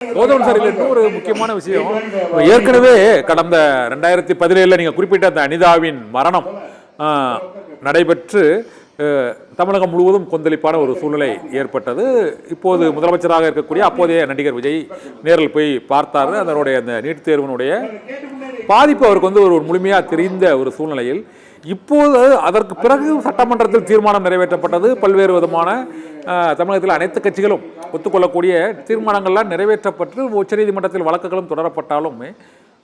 Gautham sir, இல்லை இன்னொரு முக்கியமான விஷயம், ஏற்கனவே கடந்த 2017 நீங்க குறிப்பிட்ட அந்த அனிதாவின் மரணம் நடைபெற்று தமிழகம் முழுவதும் கொந்தளிப்பான ஒரு சூழ்நிலை ஏற்பட்டது. இப்போது முதலமைச்சராக இருக்கக்கூடிய அப்போதைய நடிகர் விஜய் நேரில் போய் பார்த்தாரு. அதனுடைய அந்த நீட் தேர்வினுடைய பாதிப்பு அவருக்கு வந்து ஒரு முழுமையாக தெரிந்த ஒரு சூழ்நிலையில் இப்போது அதற்கு பிறகு சட்டமன்றத்தில் தீர்மானம் நிறைவேற்றப்பட்டது. பல்வேறு விதமான தமிழகத்தில் அனைத்து கட்சிகளும் ஒத்துக்கொள்ளக்கூடிய தீர்மானங்கள்லாம் நிறைவேற்றப்பட்டு உச்சநீதிமன்றத்தில் வழக்குகளும் தொடரப்பட்டாலும்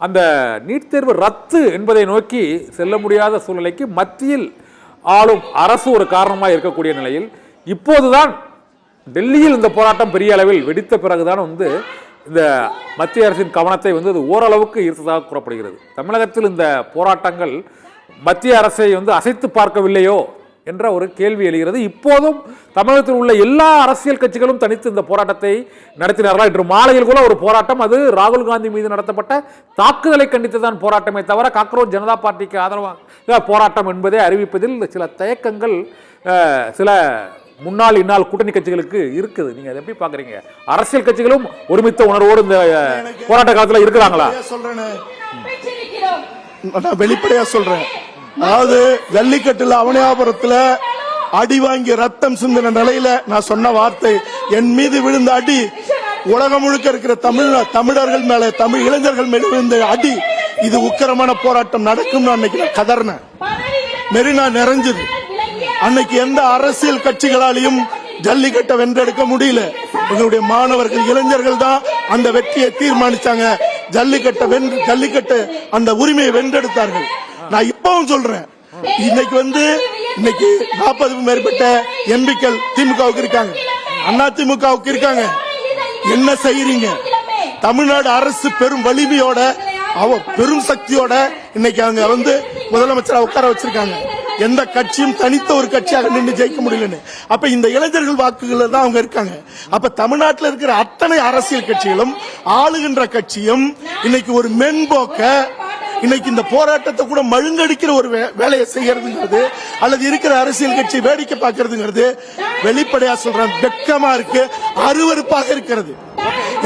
அந்த நீட் தேர்வு ரத்து என்பதை நோக்கி செல்ல முடியாத சூழ்நிலைக்கு மத்தியில் ஆளும் அரசு ஒரு காரணமாக இருக்கக்கூடிய நிலையில் இப்போதுதான் டெல்லியில் இந்த போராட்டம் பெரிய அளவில் வெடித்த பிறகுதான் வந்து இந்த மத்திய அரசின் கவனத்தை வந்து அது ஓரளவுக்கு ஈர்த்ததாக கூறப்படுகிறது. தமிழகத்தில் இந்த போராட்டங்கள் மத்திய அரசை வந்து அசைத்து பார்க்கவில்லையோ என்ற ஒரு கேள்வி எழுகிறது. இப்போதும் தமிழகத்தில் உள்ள எல்லா அரசியல் கட்சிகளும் தனித்து இந்த போராட்டத்தை நடத்தினார்களா? இன்று மாலையில் கூட ஒரு போராட்டம், அது ராகுல் காந்தி மீது நடத்தப்பட்ட தாக்குதலை கண்டித்துதான் போராட்டமே தவிர காக்ரோச் ஜனதா பார்ட்டிக்கு ஆதரவாக போராட்டம் என்பதை அறிவிப்பதில் சில தயக்கங்கள் சில முன்னாள் இந்நாள் கூட்டணி கட்சிகளுக்கு இருக்குது. நீங்க அதை எப்படி பாக்குறீங்க? அரசியல் கட்சிகளும் ஒருமித்த உணர்வோடு இந்த போராட்ட காலத்தில் இருக்கிறாங்களா? நான் வெளிப்படையா சொல்றேன். அதாவது ஜல்லிக்கட்டுல அவனியாபுரத்துல அடி வாங்கி ரத்தம் சிந்தின நிலையில நான் சொன்ன வார்த்தை, என் மீது விழுந்த அடி உலகம் முழுக்க இருக்கிற தமிழர்கள் மேல, தமிழ் இளைஞர்கள் மேல விழுந்த அடி, இது உக்கிரமான போராட்டம் நடக்கும் அன்னைக்கு நான் கதறினேன். மெரினா நிறைஞ்சது. அன்னைக்கு எந்த அரசியல் கட்சிகளாலையும் ஜல்லிக்கட்டை வென்றெடுக்க முடியல. எங்களுடைய மாணவர்கள், இளைஞர்கள் தான் அந்த வெற்றியை தீர்மானிச்சாங்க. ஜல்லிக்கட்டு அந்த உரிமையை வென்றெடுத்தார்கள். நான் இப்பவும் சொல்றேன், இன்னைக்கு 40க்கும் மேற்பட்ட எம்பிக்கள் திமுகவுக்கு இருக்காங்க, அண்ணா திமுகவுக்கு இருக்காங்க. என்ன செய்யறீங்க? தமிழ்நாடு அரசு பெரும் வலிமையோட, பெரும் சக்தியோட இன்னைக்கு அங்க வந்து முதலமைச்சரை உட்கார வச்சிருக்காங்க. எந்த கட்சியும் தனித்த ஒரு கட்சியாக நின்று ஜெயிக்க முடியலன்னு. அப்ப இந்த இளைஞர்கள் வாக்குகள் தான் அவங்க இருக்காங்க. அப்ப தமிழ்நாட்டில் இருக்கிற அத்தனை அரசியல் கட்சிகளும் ஆளுகின்ற கட்சியும் இன்னைக்கு ஒரு மென்போக்க, இன்னைக்கு இந்த போராட்டத்தை கூட மழுங்கடிக்கிற ஒரு வேலையை செய்யறதுங்கிறது, அல்லது இருக்கிற அரசியல் கட்சி வேடிக்கை பார்க்கறதுங்கிறது வெளிப்படையா சொல்றேன், வெக்கமா இருக்கு, அருவருப்பாக இருக்கிறது.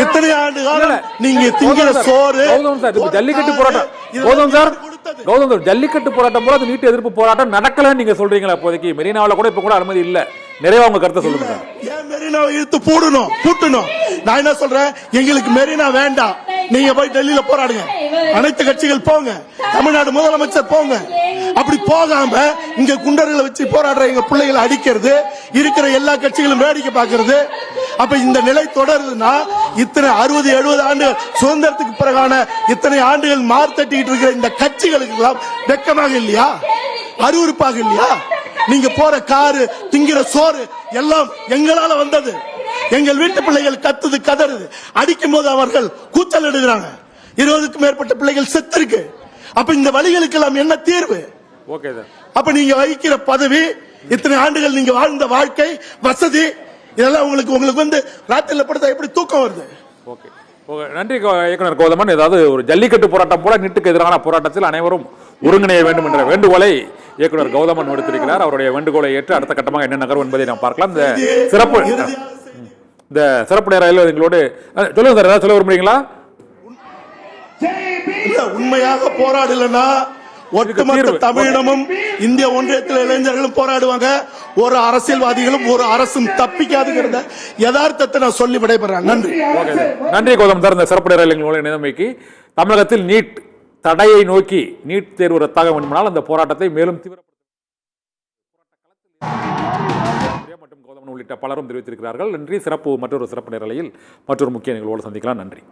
எத்தனை ஆண்டு காலம் நீங்க திங்கிற சோறு. ஜல்லிக்கட்டு போராட்டம் கௌதம் சார், ஜல்லிக்கட்டு போராட்டம் போல நீட் எதிர்ப்பு போராட்டம் நடக்கலன்னு நீங்க சொல்றீங்களா? இப்போதைக்கு மெரினாவில் கூட இப்ப கூட அனுமதி இல்ல. நிறைய உங்க கருத்தை சொல்லுங்க. ஏன் மெரினாவை இழுத்து பூட்டணும்? நான் என்ன சொல்றேன், எங்களுக்கு மெரினா வேண்டாம். நீங்க போய் டெல்லியில போராடுங்க, அனைத்து கட்சிகள் போங்க, தமிழ்நாடு முதலமைச்சர் போங்க. அப்படி போகாம இங்க குண்டர்களை வச்சு போராடுற எங்க பிள்ளைகளை அடிக்கிறது, இருக்கிற எல்லா கட்சிகளும் வேடிக்கை பார்க்கிறது. அப்ப இந்த நிலை தொடருதுன்னா, இத்தனை 60-70 ஆண்டு சுதந்திரத்துக்கு பிறகான இத்தனை ஆண்டுகள் மார்த்தட்டிட்டு இருக்கிற இந்த கட்சிகளுக்கு எல்லாம் வெக்கமாக இல்லையா? அருவருப்பாக இல்லையா? நீங்க போற காரு, திங்கிற சோறு எல்லாம் எங்களால வந்தது. எங்கள் வீட்டு பிள்ளைகள் கத்துது, கதறுது. அடிக்கும் போது அவர்கள் கூச்சல் எடுக்கிறாங்க. 20க்கும் மேற்பட்ட பிள்ளைகள் செத்து இருக்கு. அப்ப இந்த வழிகளுக்கு எல்லாம் என்ன தீர்வு? அப்ப நீங்க வகிக்கிற பதவி, இத்தனை ஆண்டுகள் நீங்க வாழ்ந்த வாழ்க்கை, வசதி, இதெல்லாம் உங்களுக்கு வந்து ராத்திரில படுத்தா எப்படி தூக்கம் வருது? நன்றி இயக்குனர் கௌதமன். ஏதாவது ஒரு ஜல்லிக்கட்டு போராட்டம் போல நீட்டுக்கு எதிரான போராட்டத்தில் அனைவரும் ஒருங்கிணைய வேண்டும் என்ற வேண்டுகோளை இயக்குனர் கௌதமன் விடுத்திருக்கிறார். அவருடைய வேண்டுகோளை ஏற்று அடுத்த கட்டமாக என்ன நகரும் என்பதை நாம் பார்க்கலாம். இந்த சிறப்பு நேரில் எங்களோடு சொல்லுங்க சார், ஏதாவது சொல்ல விரும்புறீங்களா? உண்மையாக போராடலன்னா ஒட்டுமொத்த தமிழினமும் இந்திய ஒன்றியத்தில் இளைஞர்களும் போராடுவாங்க. ஒரு அரசியல்வாதிகளும் ஒரு அரசும் தப்பிக்காதுங்கிறத யதார்த்தத்தை நான் சொல்லி விடைபெறேன். நன்றி. நன்றி கௌதம் சார். இந்த சிறப்பு நேரில் எங்களோட நிலைமைக்கு தமிழகத்தில் நீட் தடையை நோக்கி நீட் தேர்வு ரத்தாக வேண்டுமானால் அந்த போராட்டத்தை மேலும் தீவிரப்படுத்த மற்றும் கௌதமன் உள்ளிட்ட பலரும் தெரிவித்திருக்கிறார்கள். நன்றி. மற்றொரு சிறப்பு நேரலையில் மற்றொரு முக்கிய நிகழ்வோடு சந்திக்கலாம். நன்றி.